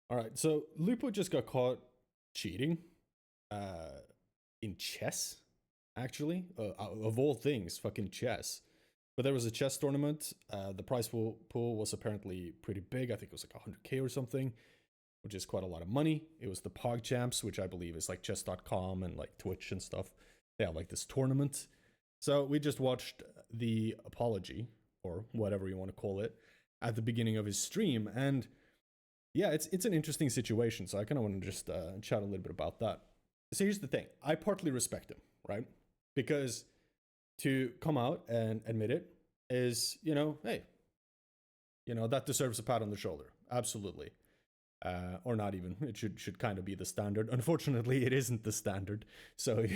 All right, so Lupo just got caught cheating uh, in chess, actually. Of all things, fucking chess. But there was a chess tournament. The prize pool was apparently pretty big. I think it was like 100K or something, which is quite a lot of money. It was the Pog Champs, which I believe is like chess.com and like Twitch and stuff. They have like this tournament. So we just watched the apology, or whatever you want to call it, at the beginning of his stream. And yeah, it's an interesting situation. So I kind of want to just chat a little bit about that. So here's the thing. I partly respect him, right? Because to come out and admit it is, hey, that deserves a pat on the shoulder. Absolutely. Or not even. It should kind of be the standard. Unfortunately, it isn't the standard. So,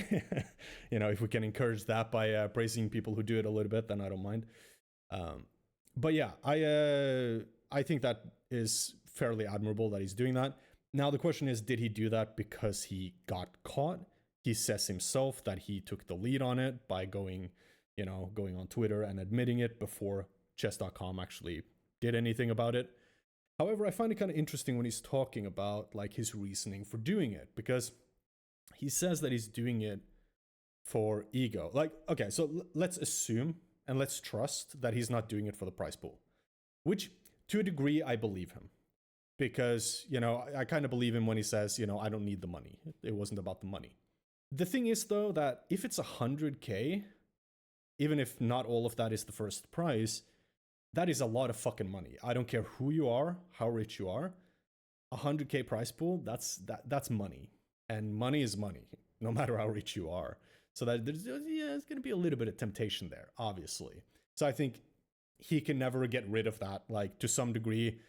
if we can encourage that by praising people who do it a little bit, then I don't mind. But yeah, I think that is fairly admirable that he's doing that. Now the question is, did he do that because he got caught? He says himself that he took the lead on it by going on Twitter and admitting it before chess.com actually did anything about it. However, I find it kind of interesting when he's talking about like his reasoning for doing it, because he says that he's doing it for ego. Like, okay, so let's assume and let's trust that he's not doing it for the prize pool, which to a degree I believe him, because, I kind of believe him when he says, I don't need the money. It wasn't about the money. The thing is, though, that if it's 100K, even if not all of that is the first prize, that is a lot of fucking money. I don't care who you are, how rich you are. 100K prize pool, that's money. And money is money, no matter how rich you are. So that there's going to be a little bit of temptation there, obviously. So I think he can never get rid of that. Like, to some degree,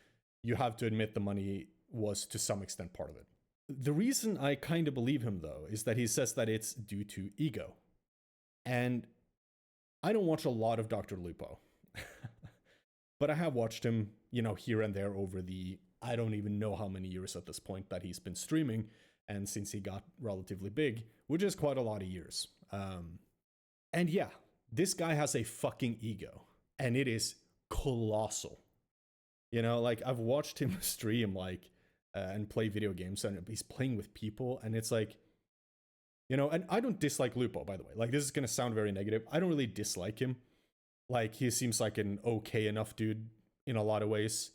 you have to admit the money was to some extent part of it. The reason I kind of believe him, though, is that he says that it's due to ego. And I don't watch a lot of Dr. Lupo. But I have watched him, here and there over the, I don't even know how many years at this point that he's been streaming. And since he got relatively big, which is quite a lot of years. And yeah, this guy has a fucking ego. And it is colossal. Like, I've watched him stream, like, and play video games, and he's playing with people, and it's like, and I don't dislike Lupo, by the way. Like, this is going to sound very negative. I don't really dislike him. Like, he seems like an okay enough dude in a lot of ways.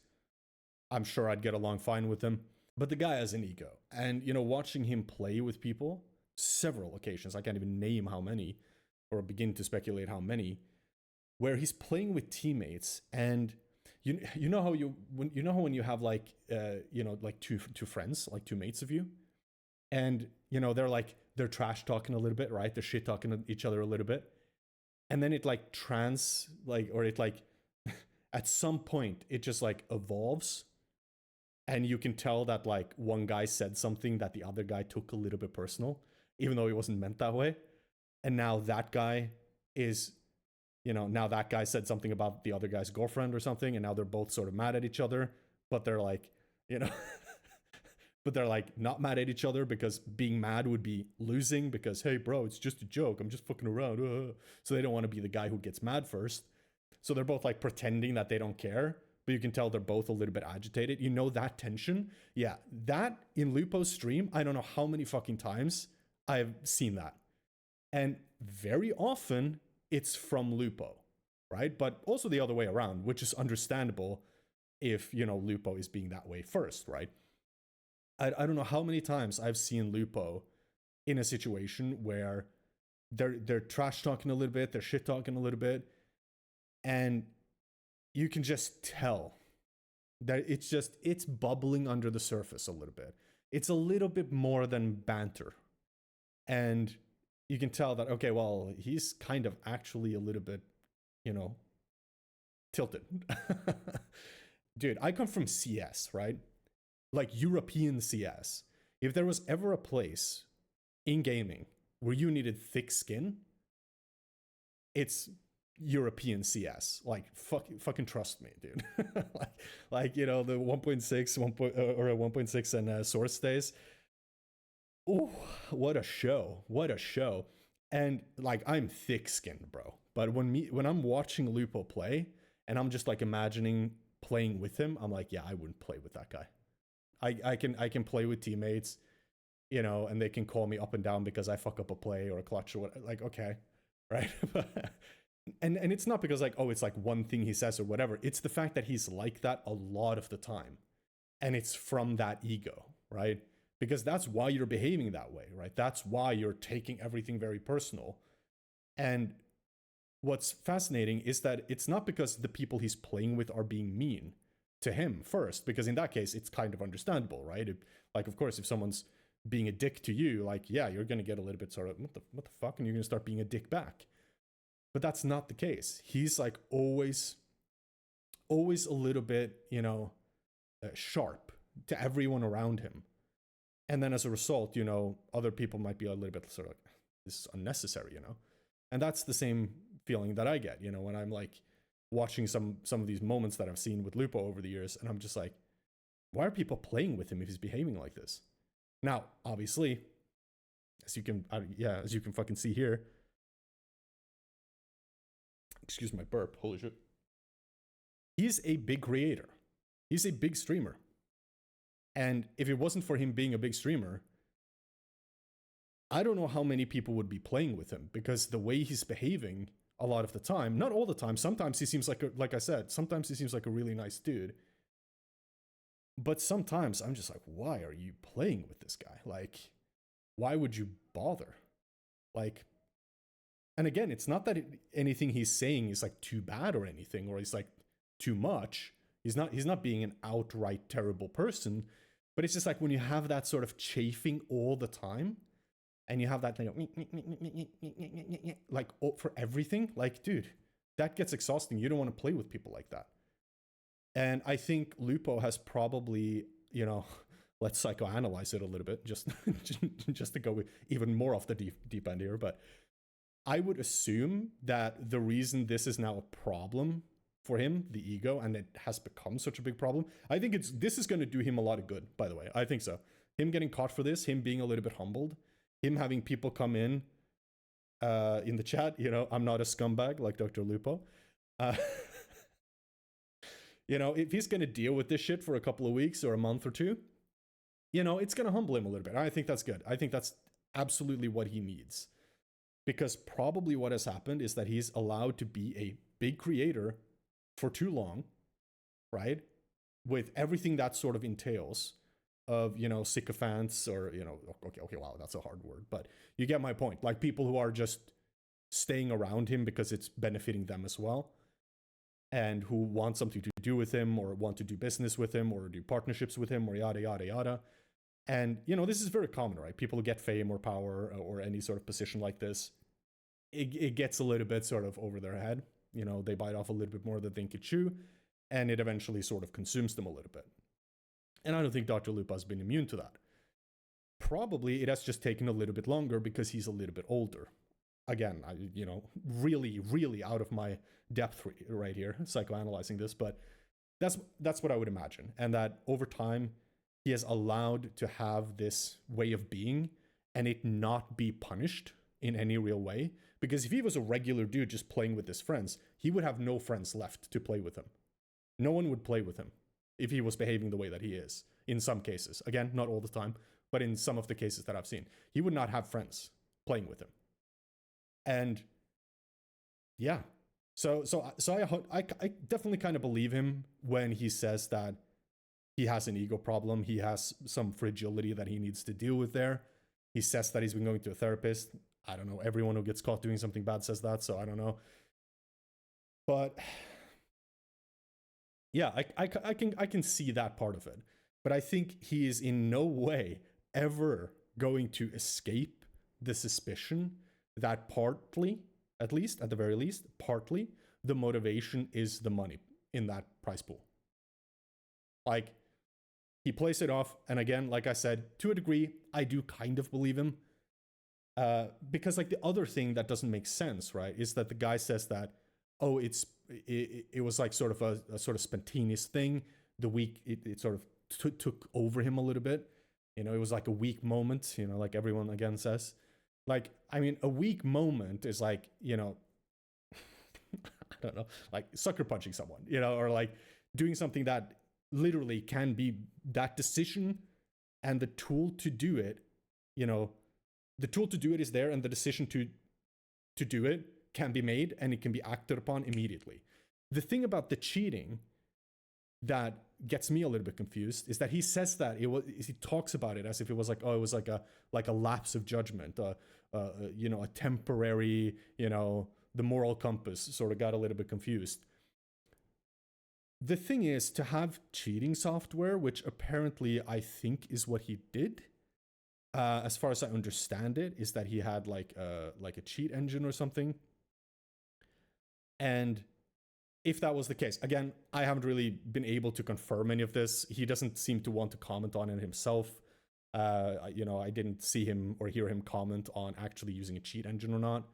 I'm sure I'd get along fine with him. But the guy has an ego. And, watching him play with people, several occasions, I can't even name how many, or begin to speculate how many, where he's playing with teammates, and you know how when you have like like two friends, like two mates of you, and they're trash talking a little bit, right? They're shit talking to each other a little bit, and then it at some point it just like evolves, and you can tell that like one guy said something that the other guy took a little bit personal, even though it wasn't meant that way, and now that guy is. Now that guy said something about the other guy's girlfriend or something, and now they're both sort of mad at each other, but they're like, but they're like not mad at each other because being mad would be losing because, hey, bro, it's just a joke. I'm just fucking around. So they don't want to be the guy who gets mad first. So they're both like pretending that they don't care, but you can tell they're both a little bit agitated. That tension? Yeah, that in Lupo's stream, I don't know how many fucking times I've seen that. And very often, it's from Lupo, right? But also the other way around, which is understandable if, Lupo is being that way first, right? I don't know how many times I've seen Lupo in a situation where they're trash talking a little bit, they're shit talking a little bit, and you can just tell that it's bubbling under the surface a little bit. It's a little bit more than banter. And you can tell that, okay, well, he's kind of actually a little bit, tilted. Dude, I come from CS, right? Like European CS. If there was ever a place in gaming where you needed thick skin, it's European CS. Like, fucking trust me, dude. like the 1.6, or 1.6 and source days. Oh, what a show. What a show. And like, I'm thick-skinned, bro. But when I'm watching Lupo play and I'm just like imagining playing with him, I'm like, yeah, I wouldn't play with that guy. I can play with teammates, you know, and they can call me up and down because I fuck up a play or a clutch or what. Like, okay, right? And it's not because like, oh, it's like one thing he says or whatever. It's the fact that he's like that a lot of the time, and it's from that ego, right? Because that's why you're behaving that way, right? That's why you're taking everything very personal. And what's fascinating is that it's not because the people he's playing with are being mean to him first, because in that case it's kind of understandable, right? Like, of course, if someone's being a dick to you, like, yeah, you're gonna get a little bit sort of what the fuck, and you're gonna start being a dick back. But that's not the case. He's like always a little bit, you know, sharp to everyone around him, and then as a result, you know, other people might be a little bit sort of like, this is unnecessary, you know. And that's the same feeling that I get, you know, when I'm like watching some of these moments that I've seen with Lupo over the years, and I'm just like, why are people playing with him if he's behaving like this? Now, obviously, as you can fucking see here, excuse my burp, holy shit, he's a big creator, he's a big streamer, and if it wasn't for him being a big streamer, I don't know how many people would be playing with him, because the way he's behaving a lot of the time, not all the time, sometimes he seems like I said, sometimes he seems like a really nice dude. But sometimes I'm just like, why are you playing with this guy? Like, why would you bother? Like, and again, it's not that anything he's saying is like too bad or anything, or he's like too much. He's not being an outright terrible person, but it's just like when you have that sort of chafing all the time, and you have that thing like for everything, like, dude, that gets exhausting. You don't want to play with people like that. And I think Lupo has probably, you know, let's psychoanalyze it a little bit, just to go even more off the deep end here. But I would assume that the reason this is now a problem for him, the ego, and it has become such a big problem, I think this is going to do him a lot of good, by the way. I think so. Him getting caught for this, him being a little bit humbled, him having people come in the chat, you know, I'm not a scumbag like Dr. Lupo. You know, if he's going to deal with this shit for a couple of weeks or a month or two, you know, it's going to humble him a little bit. I think that's good. I think that's absolutely what he needs. Because probably what has happened is that he's allowed to be a big creator for too long, right? With everything that sort of entails of, you know, sycophants, or, you know, okay, wow, that's a hard word, but you get my point. Like, people who are just staying around him because it's benefiting them as well, and who want something to do with him, or want to do business with him, or do partnerships with him, or yada, yada, yada. And, you know, this is very common, right? People who get fame or power or any sort of position like this, it gets a little bit sort of over their head. You know, they bite off a little bit more than they could chew, and it eventually sort of consumes them a little bit. And I don't think Dr. Lupo has been immune to that. Probably it has just taken a little bit longer because he's a little bit older. Again, you know, really, really out of my depth right here, psychoanalyzing this, but that's what I would imagine. And that over time, he has allowed to have this way of being and it not be punished in any real way. Because if he was a regular dude just playing with his friends, he would have no friends left to play with him. No one would play with him if he was behaving the way that he is, in some cases. Again, not all the time, but in some of the cases that I've seen, he would not have friends playing with him. And yeah, so I definitely kind of believe him when he says that he has an ego problem. He has some fragility that he needs to deal with there. He says that he's been going to a therapist. I don't know. Everyone who gets caught doing something bad says that, so I don't know. But yeah, I can see that part of it. But I think he is in no way ever going to escape the suspicion that partly, at least, at the very least, partly, the motivation is the money in that prize pool. Like, he plays it off, and again, like I said, to a degree, I do kind of believe him. Because, like, the other thing that doesn't make sense, right, is that the guy says that, oh, it was like sort of a sort of spontaneous thing. The week, it sort of took over him a little bit. You know, it was like a weak moment, you know, like everyone again says. Like, I mean, a weak moment is like, you know, I don't know, like sucker punching someone, you know, or like doing something that literally can be that decision, and the tool to do it, the tool to do it is there, and the decision to do it can be made, and it can be acted upon immediately. The thing about the cheating that gets me a little bit confused is that he says that he talks about it as if it was like, oh, it was like a lapse of judgment, a temporary, the moral compass sort of got a little bit confused. The thing is, to have cheating software, which apparently I think is what he did, as far as I understand it, is that he had like a cheat engine or something. And if that was the case, again, I haven't really been able to confirm any of this. He doesn't seem to want to comment on it himself. I didn't see him or hear him comment on actually using a cheat engine or not.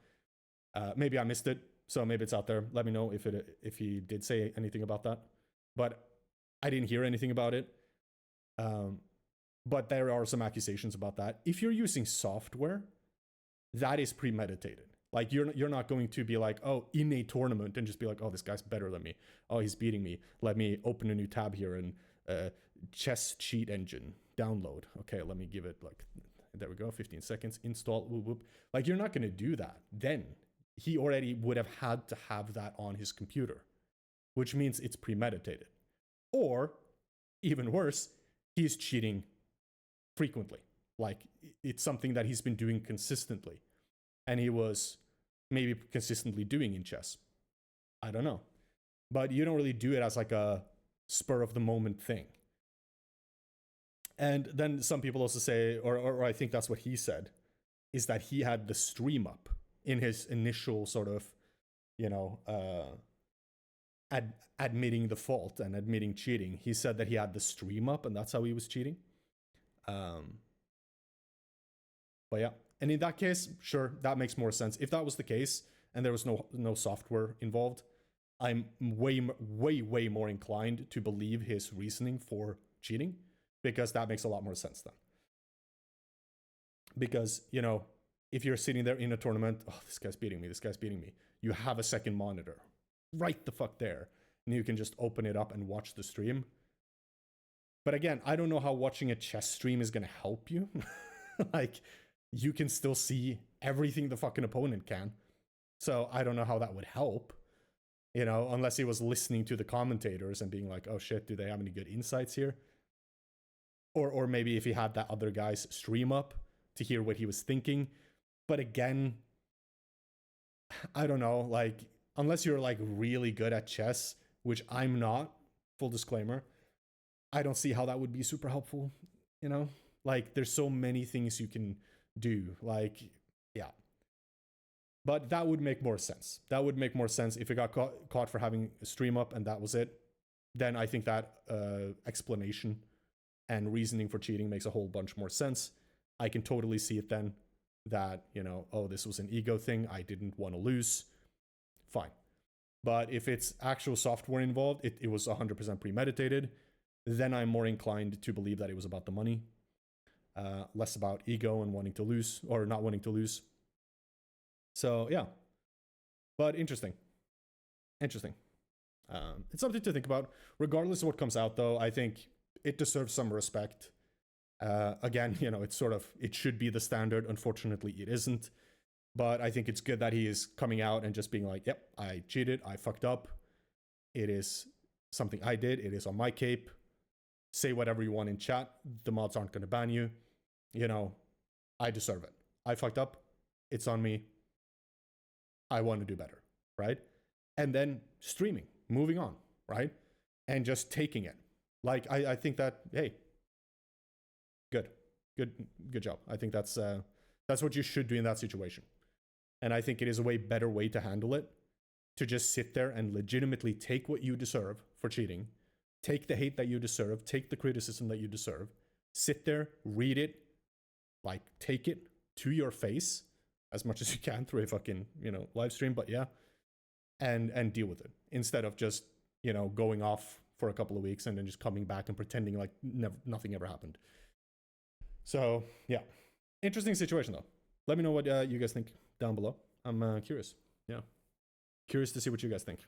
Maybe I missed it, so maybe it's out there. Let me know if he did say anything about that. But I didn't hear anything about it. But there are some accusations about that. If you're using software, that is premeditated. Like, you're not going to be like, oh, in a tournament and just be like, oh, this guy's better than me. Oh, he's beating me. Let me open a new tab here and chess cheat engine download. Okay, let me give it like, there we go, 15 seconds, install, whoop, whoop. Like, you're not going to do that. Then he already would have had to have that on his computer, which means it's premeditated. Or, even worse, he's cheating frequently. Like, it's something that he's been doing consistently. And he was maybe consistently doing in chess. I don't know. But you don't really do it as like a spur of the moment thing. And then some people also say, or I think that's what he said, is that he had the stream up in his initial sort of, admitting the fault and admitting cheating. He said that he had the stream up and that's how he was cheating. But yeah. And in that case, sure, that makes more sense. If that was the case and there was no software involved, I'm way more inclined to believe his reasoning for cheating, because that makes a lot more sense then. Because, if you're sitting there in a tournament, oh, this guy's beating me, you have a second monitor right the fuck there, and you can just open it up and watch the stream. But again, I don't know how watching a chess stream is going to help you. Like, you can still see everything the fucking opponent can. So I don't know how that would help, unless he was listening to the commentators and being like, oh shit, do they have any good insights here? Or maybe if he had that other guy's stream up to hear what he was thinking. But again, I don't know, like, unless you're like really good at chess, which I'm not, full disclaimer, I don't see how that would be super helpful, Like, there's so many things you can do, like, yeah. But that would make more sense. That would make more sense if it got caught for having a stream up and that was it. Then I think that explanation and reasoning for cheating makes a whole bunch more sense. I can totally see it then, that, oh, this was an ego thing, I didn't want to lose. Fine. But if it's actual software involved, it was 100% premeditated, then I'm more inclined to believe that it was about the money. Less about ego and wanting to lose, or not wanting to lose. So yeah, but interesting. It's something to think about. Regardless of what comes out, though, I think it deserves some respect. Again, it should be the standard. Unfortunately, it isn't. But I think it's good that he is coming out and just being like, yep, I cheated, I fucked up. It is something I did. It is on my cape. Say whatever you want in chat. The mods aren't going to ban you. I deserve it. I fucked up. It's on me. I want to do better, right? And then streaming, moving on, right? And just taking it. Like, I think that, hey, good job. I think that's what you should do in that situation. And I think it is a way better way to handle it, to just sit there and legitimately take what you deserve for cheating. Take the hate that you deserve, take the criticism that you deserve, sit there, read it, like, take it to your face as much as you can through a fucking, live stream, but yeah, and deal with it, instead of just, going off for a couple of weeks and then just coming back and pretending like nothing ever happened. So, yeah, interesting situation, though. Let me know what you guys think down below. I'm curious. Yeah, curious to see what you guys think.